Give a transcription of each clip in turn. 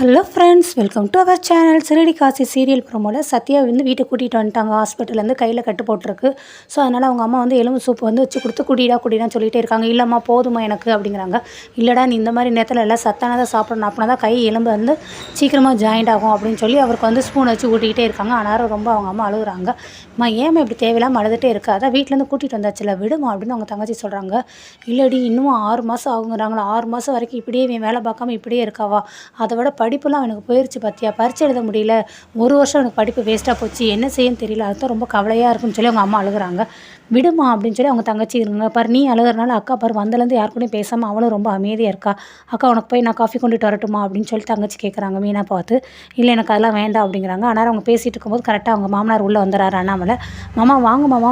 Hello friends, welcome to our channel. சிறடி காசி serial ப்ரோமோவில் சத்யா வந்து வீட்டுக்கு கூட்டிகிட்டு வந்துட்டாங்க. ஹாஸ்பிட்டல்லேருந்து கையில் கட்டு போட்டிருக்கு. ஸோ அதனால் அவங்க அம்மா வந்து எலும்பு சூப்பு வந்து வச்சு கொடுத்து குடிடான்னு சொல்லிகிட்டே இருக்காங்க. இல்லைம்மா போதுமா எனக்கு அப்படிங்கிறாங்க. இல்லைடா நீ இந்த மாதிரி நேரத்தில் எல்லாம் சத்தானதாக சாப்பிடணும், அப்படின்னா தான் கை எலும்பு வந்து சீக்கிரமாக ஜாயிண்ட் ஆகும் அப்படின்னு சொல்லி அவருக்கு வந்து ஸ்பூன் வச்சு ஊட்டிக்கிட்டே இருக்காங்க. ஆனாலும் ரொம்ப அவங்க அம்மா அழுகுறாங்க. அம்மா ஏமா இப்படி தேவையில்லாமல் அழுதுகிட்டே இருக்கா, அதான் வீட்டிலேருந்து கூட்டிகிட்டு வந்தாச்சுல விடுமா அப்படின்னு அவங்க தங்கச்சி சொல்கிறாங்க. இல்லடி இன்னும் 6 மாதம் ஆகுங்கிறாங்களா, 6 மாதம் வரைக்கும் இப்படியே இவன் வேலை பார்க்காம இப்படியே இருக்காவா, அதை விட படிப்புலாம் எனக்கு போயிடுச்சு பார்த்தியா, பரீட்சை எழுத முடியல, 1 வருஷம் எனக்கு படிப்பு வேஸ்ட்டாக போச்சு, என்ன செய்யன்னு தெரியல, அதுதான் ரொம்ப கவலையாக இருக்குன்னு சொல்லி அவங்க அம்மா அழுகுறாங்க. விடுமா அப்படின்னு சொல்லி அவங்க தங்கச்சி இருங்க பாரு, நீ அழுகிறனால அக்கா பாரு வந்தலேருந்து யார் கூடயும் பேசாமல் அவளும் ரொம்ப அமைதியாக இருக்கா. அக்கா உனக்கு போய் நான் காஃபி கொண்டுட்டு வரட்டுமா அப்படின்னு சொல்லி தங்கச்சி கேட்குறாங்க மீனா பார்த்து. இல்லை எனக்கு அதெல்லாம் வேண்டாம் அப்படிங்கிறாங்க. ஆனால் அவங்க பேசிகிட்டு இருக்கும்போது கரெக்டாக அவங்க மாமனார் உள்ளே வந்துடுறாரு அண்ணாமலை. மாமா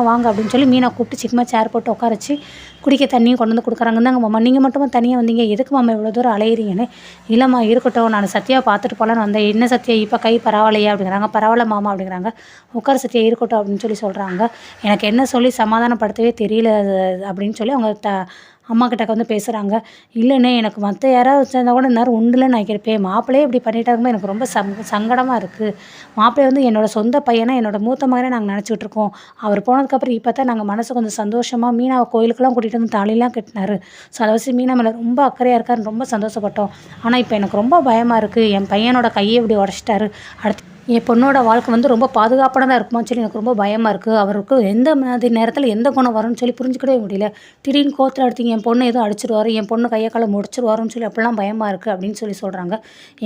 வாங்க அப்படின்னு சொல்லி மீனா கூப்பிட்டு சிக்கமாக சேர் போட்டு உட்காரச்சு குடிக்க தண்ணியும் கொண்டு வந்து கொடுக்குறாங்க. தாங்க மாமா நீங்கள் மட்டும் தனியாக வந்தீங்க, எதுக்கு மாமா இவ்வளோ தூரம் அலையிறீங்கன்னு. இல்லைம்மா இருக்கட்டும், நான் சத்யா பார்த்துட்டு போகலான்னு வந்தேன். என்ன சத்யா இப்போ கை பரவாயில்லையா அப்படிங்கிறாங்க. பரவாயில்ல மாமா அப்படிங்கிறாங்க. உட்கார சத்யா இருக்கட்டும் அப்படின்னு சொல்லி சொல்கிறாங்க. எனக்கு என்ன சொல்லி சமாதானப்படுத்தவே தெரியல அப்படின்னு சொல்லி அவங்க அம்மா கிட்ட வந்து பேசுகிறாங்க. இல்லைண்ணே எனக்கு மற்ற யாராவது சேர்ந்தா கூட நேரம் உண்டுலன்னு நான் கேட்பேன், மாப்பிள்ளையே இப்படி பண்ணிட்டாருமே எனக்கு ரொம்ப சங்கடமாக இருக்குது. மாப்பிள்ளை வந்து என்னோடய சொந்த பையனை என்னோடய மூத்த மகனே நாங்கள் நினச்சிட்டு இருக்கோம். அவர் போனதுக்கப்புறம் இப்போ தான் நாங்கள் மனசு கொஞ்சம் சந்தோஷமாக மீனாவை கோயிலுக்கெல்லாம் கூட்டிகிட்டு வந்து தாலிலாம் கட்டினார். ஸோ அதை வச்சு மீனா மேலே ரொம்ப அக்கறையாக இருக்காருன்னு ரொம்ப சந்தோஷப்பட்டோம். ஆனால் இப்போ எனக்கு ரொம்ப பயமாக இருக்குது, என் பையனோட கையை இப்படி உடச்சிட்டாரு, அடுத்து என் பொண்ணோட வாழ்க்கை வந்து ரொம்ப பாதுகாப்பானதாக இருக்குமான்னு சொல்லி எனக்கு ரொம்ப பயமாக இருக்குது. அவருக்கு எந்த மாதிரி நேரத்தில் எந்த குணம் வரும்னு சொல்லி புரிஞ்சுக்கிடவே முடியல. திடீர்னு கோத்தில் அடுத்தீங்க என் பொண்ணு எதுவும் அடிச்சிருவாரு, என் பொண்ணு கையை காலை முடிச்சிருவாருன்னு சொல்லி அப்படிலாம் பயமாக இருக்குது அப்படின்னு சொல்லி சொல்கிறாங்க.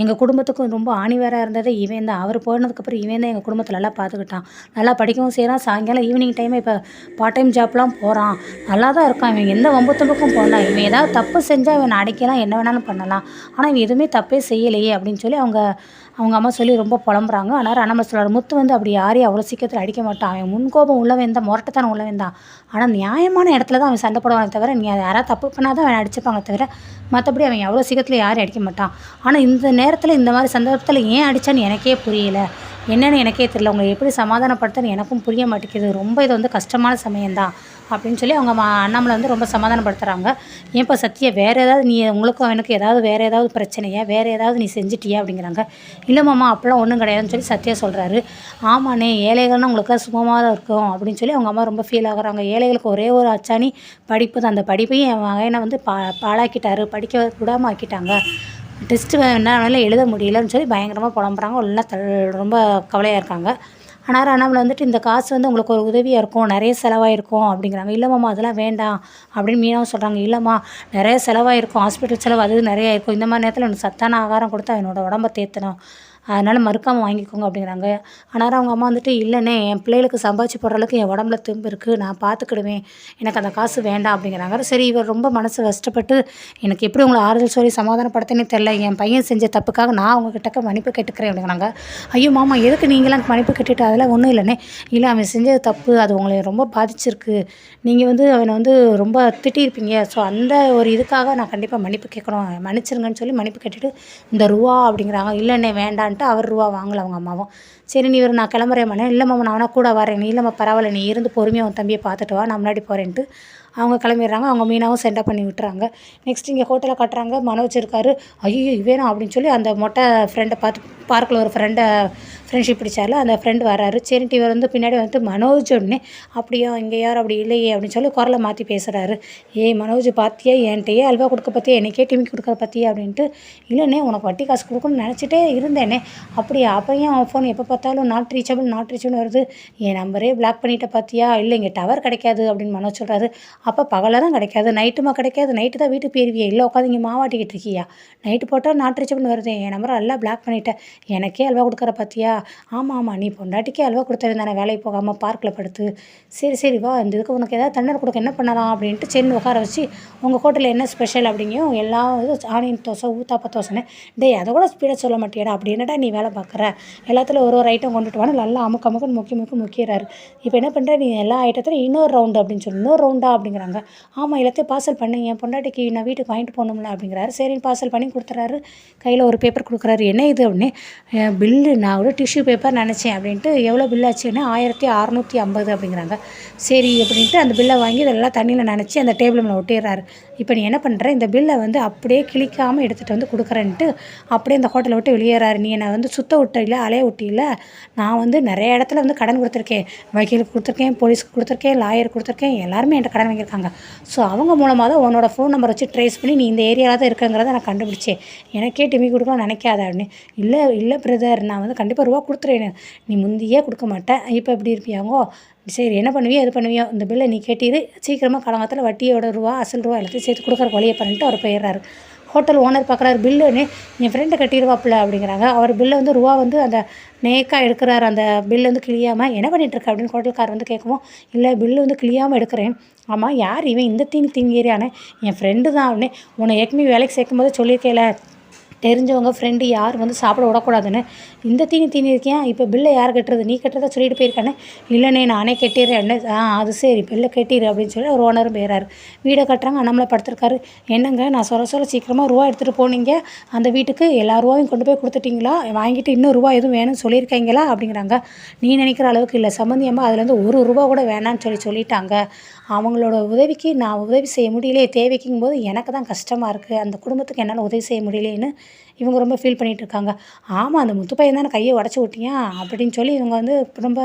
எங்கள் குடும்பத்துக்கும் ரொம்ப ஆணிவேராக இருந்தது இவன் தான். அவர் போனதுக்கப்புறம் இவன் தான் எங்கள் குடும்பத்தில் நல்லா பார்த்துக்கிட்டான். நல்லா படிக்கவும் செய்கிறான், சாயங்காலம் ஈவினிங் டைம் இப்போ பார்ட் டைம் ஜாப்லாம் போகிறான், நல்லா தான் இருக்கான். இவன் எந்த வம்புத்தும்புக்கும் போனான், இவன் ஏதாவது தப்பு செஞ்சால் இவன் அடைக்கலாம், என்ன வேணாலும் பண்ணலாம், ஆனால் இவன் எதுவுமே தப்பே செய்யலையே அப்படின்னு சொல்லி அவங்க அம்மா சொல்லி ரொம்ப புலம்புறாங்க. ஆனால் அண்ணாமலை சொல்கிறார், முத்து வந்து அப்படி யாரையும் அவ்வளோ சீக்கிரத்தில் அடிக்க மாட்டான், அவன் முன்கோபம் உள்ளவன் தான், முரட்டத்தான உள்ளவன் தான், ஆனால் நியாயமான இடத்துல தான் அவன் சண்டை போடுவானே தவிர, நீ யாராவது தப்பு பண்ணால் தான் அவன் அடிச்சுப்பாங்க தவிர, மற்றபடி அவன் எவ்வளோ சீக்கிரத்தில் யாரும் அடிக்க மாட்டான். ஆனால் இந்த நேரத்தில் இந்த மாதிரி சந்தர்ப்பத்தில் ஏன் அடித்தான்னு எனக்கே புரியலை, என்னென்னு எனக்கே தெரியல, உங்களை எப்படி சமாதானப்படுத்தன்னு எனக்கும் புரிய மாட்டேங்குது, ரொம்ப இது வந்து கஷ்டமான சமயம்தான் அப்படின்னு சொல்லி அவங்க அண்ணாமலை வந்து ரொம்ப சமாதானப்படுத்துகிறாங்க. ஏன்ப்பா சத்யா வேறு ஏதாவது நீ உங்களுக்கும் அவனுக்கு ஏதாவது வேறு ஏதாவது பிரச்சனையா, வேறு ஏதாவது நீ செஞ்சிட்டியா அப்படிங்கிறாங்க. இல்லை மாமா அப்படிலாம் ஒன்றும் கிடையாதுன்னு சொல்லி சத்யா சொல்கிறாரு. ஆமாண்ணே ஏழைகள்னா உங்களுக்கு சுகமாக தான் இருக்கும் அப்படின்னு சொல்லி அவங்க அம்மா ரொம்ப ஃபீல் ஆகுறாங்க. ஏழைகளுக்கு ஒரே ஒரு அச்சாணி படிப்பு தான், அந்த படிப்பையும் என் வகையினை வந்து பாழாக்கிட்டாரு, படிக்க விடாமல் ஆக்கிட்டாங்க, டெஸ்ட்டு வேணாலும் எழுத முடியலன்னு சொல்லி பயங்கரமாக புலம்புறாங்க. எல்லாம் ரொம்ப கவலையாக இருக்காங்க. ஆனால் அண்ணாமலை வந்துட்டு இந்த காசு வந்து உங்களுக்கு ஒரு உதவியாக இருக்கும், நிறைய செலவாயிருக்கும் அப்படிங்கிறாங்க. இல்லைம்மா அதெல்லாம் வேண்டாம் அப்படின்னு மீனாவும் சொல்கிறாங்க. இல்லைம்மா நிறைய செலவாயிருக்கும், ஹாஸ்பிட்டல் செலவு அது நிறையா இருக்கும், இந்த மாதிரி நேரத்தில் எனக்கு சத்தான ஆகாரம் கொடுத்தா என்னோடய உடம்பை தேற்றணும், அதனால் மறுக்காமல் வாங்கிக்கோங்க அப்படிங்கிறாங்க. ஆனால் அவங்க அம்மா வந்துட்டு இல்லைண்ணே என் பிள்ளைகளுக்கு சம்பாதிச்சு போடுற அளவுக்கு என் உடம்புல தெம்பு இருக்குது, நான் பார்த்துக்கிடுவேன், எனக்கு அந்த காசு வேண்டாம் அப்படிங்கிறாங்க. சரி இவர் ரொம்ப மனசு கஷ்டப்பட்டு எனக்கு எப்படி உங்களை ஆறுதல் சொல்லி சமாதானப்படுத்தனே தெரில, என் பையன் செஞ்ச தப்புக்காக நான் அவங்கக்கிட்ட மன்னிப்பு கேட்டுக்கிறேன் அப்படிங்கிறாங்க. ஐயோ மாமா எதுக்கு நீங்களாம் மன்னிப்பு கேட்டுட்டு, அதெல்லாம் ஒன்றும் இல்லைண்ணே, இல்லை அவன் செஞ்சது தப்பு, அது உங்களை ரொம்ப பாதிச்சிருக்கு, நீங்கள் வந்து அவனை வந்து ரொம்ப திட்டியிருப்பீங்க, ஸோ அந்த ஒரு இதுக்காக நான் கண்டிப்பாக மன்னிப்பு கேட்கணும், மன்னிச்சிருங்கன்னு சொல்லி மன்னிப்பு கேட்டுட்டு இந்த ரூபா அப்படிங்கிறாங்க. இல்லைண்ணே வேண்டான்ட்டு அவர் ரூபா வாங்கலை அவங்க அம்மாவும். சரி நீ நான் கிளம்புறேன், இல்லை மாமா நான் வேணா கூட வரேன், நீ இல்லைம்மா பரவாயில்ல நீ இருந்து பொறுமையாக உன் தம்பியை பார்த்துட்டு வா, நான் முன்னாடி போகிறேன்ட்டு அவங்க கிளம்பிடுறாங்க. அவங்க மீனாவும் சென்டப் பண்ணி விட்டுறாங்க. நெக்ஸ்ட் இங்கே ஹோட்டலில் கட்டுறாங்க. மனோஜ் இருக்காரு. ஐயோ வேணும் அப்படின்னு சொல்லி அந்த மொட்டை ஃப்ரெண்டை பார்த்து பார்க்கில் ஒரு ஃப்ரெண்ட்ஷிப் பிடிச்சார்ல அந்த ஃப்ரெண்டு வராரு. சரின்ட்டு இவர் வந்து பின்னாடி வந்து மனோஜ் ஒன்று அப்படியா இங்கே யார் அப்படி இல்லையே அப்படின்னு சொல்லி குரலை மாற்றி பேசுகிறாரு. ஏய் மனோஜ் பார்த்தியா, என்கிட்டயே அல்வா கொடுக்க பார்த்தியா, எனக்கே டிமிக்கி கொடுக்க பார்த்தியா அப்படின்ட்டு. இல்லைண்ணே உனக்கு வட்டி காசு கொடுக்கணும்னு நினச்சிட்டே இருந்தேனே, அப்படியா அப்பையும் அவன் ஃபோன் எப்போ பார்த்தாலும் நாட் ரீச்சபிள் வருது, என் நம்பரே பிளாக் பண்ணிட்ட பார்த்தியா, இல்லை இங்கே டவர் கிடைக்காது அப்படின்னு மனோஜ் சொல்கிறாரு. அப்போ பகலில் தான் கிடைக்காது, நைட்டுமா கிடைக்காது, நைட்டு தான் வீட்டுக்கு போயிருவியா, இல்லை உட்காந்து இங்கே மாவாட்டிக்கிட்டு இருக்கியா, நைட்டு போட்டால் நாட் ரீச்சபிள்னு வருது, என் நம்பரை எல்லாம் பிளாக் பண்ணிட்டேன், எனக்கே அல்வா கொடுக்குற பார்த்தியா, ஆமாம் நீ பொண்டாட்டிக்கே அல்வா கொடுத்தவன் தானே வேலைக்கு போகாமல் பார்க்கில் படுத்து, சரி வா இந்த இதுக்கு உனக்கு ஏதாவது தண்ணீர் கொடுக்க என்ன பண்ணலாம் அப்படின்ட்டு சென்னு உட்கார வச்சு உங்கள் ஹோட்டலில் என்ன ஸ்பெஷல் அப்படிங்கும் எல்லா இது ஆனியன் தோசை ஊத்தாப்ப தோசைன்னு, டேய் அதை கூட ஸ்பீடாக சொல்ல மாட்டியாடா, அப்படி என்னடா நீ வேலை பார்க்குற, எல்லாத்துலையும் ஒரு ஐட்டம் கொண்டுட்டு வாங்க, நல்லா அமுக்கு முக்கிறாரு. இப்போ என்ன பண்ணுற நீ எல்லா ஐட்டத்துலையும் இன்னொரு ரவுண்டு அப்படின்னு சொல்லி, இன்னொரு ரவுண்டா அப்படிங்கிறாங்க. ஆமாம் எல்லாத்தையும் பார்சல் பண்ணி என் பொண்டாட்டிக்கு நான் வீட்டுக்கு வாங்கிட்டு போகணும்ல அப்படிங்கிறாரு. சரின்னு பார்சல் பண்ணி கொடுத்துறாரு. கையில் ஒரு பேப்பர் கொடுக்குறாரு. என்ன இது அப்படின்னு, பில்லு நான் கூட டிஷ்யூ பேப்பர் நினச்சேன் அப்படின்ட்டு எவ்வளோ பில் ஆச்சுன்னா 1650 அப்படிங்கிறாங்க. சரி அப்படின்ட்டு அந்த பில்லை வாங்கி இதெல்லாம் தண்ணியில் நனைச்சி அந்த டேபிள் மேலே ஒட்டிடுறாரு. இப்போ நீ என்ன பண்ணுற, இந்த பில்லை வந்து அப்படியே கிழிக்காமல் எடுத்துகிட்டு வந்து கொடுக்குறேன்ட்டு அப்படியே இந்த ஹோட்டலை விட்டு வெளியேறாரு. நீ என்னை வந்து சுத்த விட்டில, அலைய விட்டில, நான் வந்து நிறைய இடத்துல வந்து கடன் கொடுத்துருக்கேன், வக்கீலுக்கு கொடுத்துருக்கேன், போலீஸுக்கு கொடுத்துருக்கேன், லாயர் கொடுத்துருக்கேன், எல்லாருமே என்கிட்ட கடன் வாங்கியிருக்காங்க. ஸோ அவங்க மூலமாக தான் உன்னோட ஃபோன் நம்பர் வச்சு ட்ரேஸ் பண்ணி நீ இந்த ஏரியாவில் தான் இருக்கங்கிறத நான் கண்டுபிடிச்சேன். எனக்கே டிமி கொடுக்கலாம் நினைக்காத அப்படின்னு. இல்லை இல்லை பிரதர், நான் வந்து கண்டிப்பாக ரூபா கொடுத்துருவேன். நீ முந்தியே கொடுக்க மாட்டேன், இப்போ எப்படி இருப்பியாங்கோ? சரி என்ன பண்ணுவியோ எது பண்ணுவியோ, இந்த பில்லை நீ கேட்டிரு, சீக்கிரமாக காலங்காலத்தில் வட்டியோட ரூபா அசல் ரூபா எல்லாத்தையும் சேர்த்து கொடுக்குற வழியை பண்ணிட்டு அவர் போயிடுறாரு. ஹோட்டல் ஓனர் பார்க்குறாரு, பில்லுன்னு என் ஃப்ரெண்டை கட்டிடுவாப்பில்ல அப்படிங்கிறாங்க. அவர் பில்லை வந்து ரூபா வந்து அந்த நேக்காக எடுக்கிறாரு, அந்த பில்லு வந்து கிளியாமல். என்ன பண்ணிகிட்ருக்க அப்படின்னு ஹோட்டல்கார் வந்து கேட்கவும், இல்லை பில்லு வந்து கிளியாமல் எடுக்கிறேன். ஆமாம், யார் இவன் இந்த தீங்கிறேன்னு? என் ஃப்ரெண்டு தான் அவனே, உன்னை ஏற்கனவே வேலைக்கு சேர்க்கும் போது சொல்லியிருக்கேல, தெரிஞ்சவங்க ஃப்ரெண்டு யார் வந்து சாப்பிட விடக்கூடாதுன்னு. இந்த தீனி இருக்கேன், இப்போ பில்லை யார் கட்டுறது? நீ கட்டுறதா சொல்லிட்டு போயிருக்கானே. இல்லைண்ணே நானே கட்டிடுறேன். அது சரி, பில்லை கட்டிடு அப்படின்னு சொல்லி ஒரு ஓனரும் போயிறாரு. வீடை கட்டுறாங்க, நம்மளை படுத்துருக்காரு. என்னங்க நான் சொல்ல சீக்கிரமாக ரூபா எடுத்துகிட்டு போனீங்க, அந்த வீட்டுக்கு எல்லா ரூபாயும் கொண்டு போய் கொடுத்துட்டிங்களா? வாங்கிட்டு இன்னும் ரூபா எதுவும் வேணும்னு சொல்லியிருக்கீங்களா அப்படிங்கிறாங்க. நீ நினைக்கிற அளவுக்கு இல்லை சம்மந்தி அம்மா, அதுலேருந்து ஒரு ரூபா கூட வேணான்னு சொல்லிட்டாங்க. அவங்களோட உதவிக்கு நான் உதவி செய்ய முடியலையே, தேவைக்குங்கும் போது எனக்கு தான் கஷ்டமாக இருக்குது, அந்த குடும்பத்துக்கு என்னால் உதவி செய்ய முடியலேன்னு இவங்க ரொம்ப ஃபீல் பண்ணிகிட்ருக்காங்க. ஆமாம், அந்த முத்து பையன் தானே கையை உடச்சி விட்டியா அப்படின்னு சொல்லி இவங்க வந்து ரொம்ப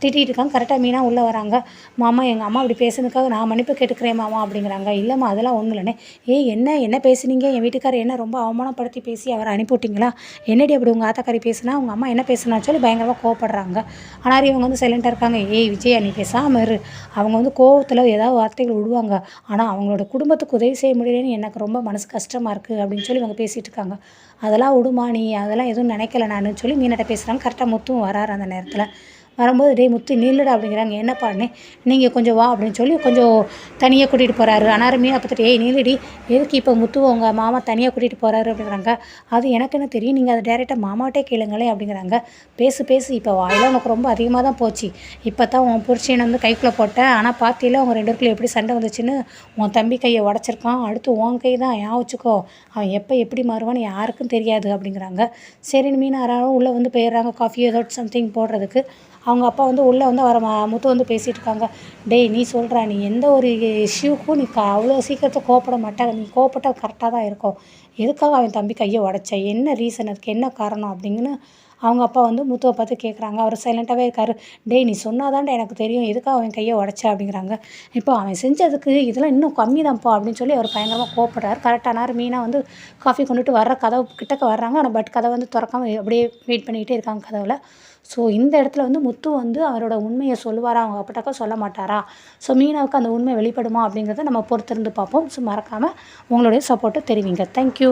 திட்டிகிட்டு இருக்காங்க. கரெக்டாக மீனா உள்ளே வராங்க. மாமா எங்கள் அம்மா அப்படி பேசுனதுக்காக நான் மன்னிப்பு கேட்டுக்கிறேன் மாமா அப்படிங்கிறாங்க. இல்லைம்மா அதெல்லாம் ஒன்றும் இல்லைண்ணே. என்ன பேசுனீங்க? என் வீட்டுக்காரர் என்ன ரொம்ப அவமானப்படுத்தி பேசி அவரை அனுப்பிவிட்டிங்களா? என்னடி அப்படி உங்கள் ஆத்தாக்காரி பேசுனா, உங்கள் அம்மா என்ன பேசுனான்னு சொல்லி பயங்கரமாக கோவப்படுறாங்க. ஆனால் இவங்க வந்து சைலண்ட்டாக இருக்காங்க. விஜயா நீ பேசாமல் இரு. அவங்க வந்து கோவத்தில் ஏதாவது வார்த்தைகள் விடுவாங்க, ஆனால் அவங்களோட குடும்பத்துக்கு உதவி செய்ய முடியலன்னு எனக்கு ரொம்ப மனசு கஷ்டமாக இருக்குது அப்படின்னு சொல்லி இவங்க பேசிகிட்டு இருக்காங்க. அதெல்லாம் விடுமா, நீ அதெல்லாம் எதுவும் நினைக்கல நான் சொல்லி மீனாட்ட பேசுகிறாங்க. கரெக்டாக முத்தும் வராரு அந்த நேரத்தில். வரும்போது டேய் முத்து நில்லுடா அப்படிங்கிறாங்க. என்னப்பான்னு, நீங்கள் கொஞ்சம் வா அப்படின்னு சொல்லி கொஞ்சம் தனியாக கூட்டிகிட்டு போகிறாரு. அனாரும் மீனை பார்த்துட்டு நில்லுடி, எதுக்கு இப்போ முத்து உங்கள் மாமா தனியாக கூட்டிகிட்டு போகிறாரு அப்படிங்கிறாங்க. அது எனக்கு என்ன தெரியும், நீங்கள் அதை டேரெக்டாக மாமாட்டே கேளுங்களே அப்படிங்கிறாங்க. பேசு இப்போ வாயில் உனக்கு ரொம்ப அதிகமாக தான் போச்சு. இப்போ தான் உன் புருஷனை வந்து கைக்குள்ளே போட்டேன், ஆனால் பார்த்தியில் அவங்க 2 பேருக்குள்ள எப்படி சண்டை வந்துச்சுன்னு. உன் தம்பி கையை உடச்சிருக்கான், அடுத்து உன் கை தான், வச்சுக்கோ, அவன் எப்போ எப்படி மாறுவான்னு யாருக்கும் தெரியாது அப்படிங்கிறாங்க. சரின்னு மீன் யாராலும் உள்ளே வந்து போயிடுறாங்க காஃபி ஏதோ சம்திங் போடுறதுக்கு. அவங்க அப்பா வந்து உள்ளே வந்து அவரை முத்து வந்து பேசிகிட்டு இருக்காங்க. டேய் நீ சொல்கிறா, நீ எந்த ஒரு இஷ்யூக்கும் நீ அவ்வளோ சீக்கிரத்தில் கோவப்பட மாட்டாங்க, நீ கோவப்பட்டால் கரெக்டாக தான் இருக்கும். எதுக்காக அவன் தம்பி கையை உடச்ச, என்ன ரீசன், அதுக்கு என்ன காரணம் அப்படிங்கன்னு அவங்க அப்பா வந்து முத்துவை பார்த்து கேட்குறாங்க. அவர் சைலண்ட்டாகவே இருக்கார். டேய் நீ சொன்னாதான்டா எனக்கு தெரியும் எதுக்காக அவன் கையை உடச்ச அப்படிங்கிறாங்க. இப்போ அவன் செஞ்சதுக்கு இதெல்லாம் இன்னும் கம்மி தான்ப்பா அப்படின்னு சொல்லி அவர் பயங்கரமாக கோவப்படுறாரு. கரெக்டானார் மீனா வந்து காஃபி கொண்டுட்டு வர்ற கதவு கிட்டக்க வர்றாங்க. ஆனால் பட் கதவை வந்து திறக்காமல் அப்படியே வெயிட் பண்ணிக்கிட்டே இருக்காங்க கதவில். ஸோ இந்த இடத்துல வந்து முத்து வந்து அவரோட உண்மையை சொல்லுவாரா, அவங்க அப்பட்டாக்கா சொல்ல மாட்டாரா? ஸோ மீனாவுக்கு அந்த உண்மை வெளிப்படுமா அப்படிங்கிறத நம்ம பொறுத்திருந்து பார்ப்போம். ஸோ மறக்காமல் உங்களுடைய சப்போர்ட்டை தெரிவிங்க. தேங்க்யூ.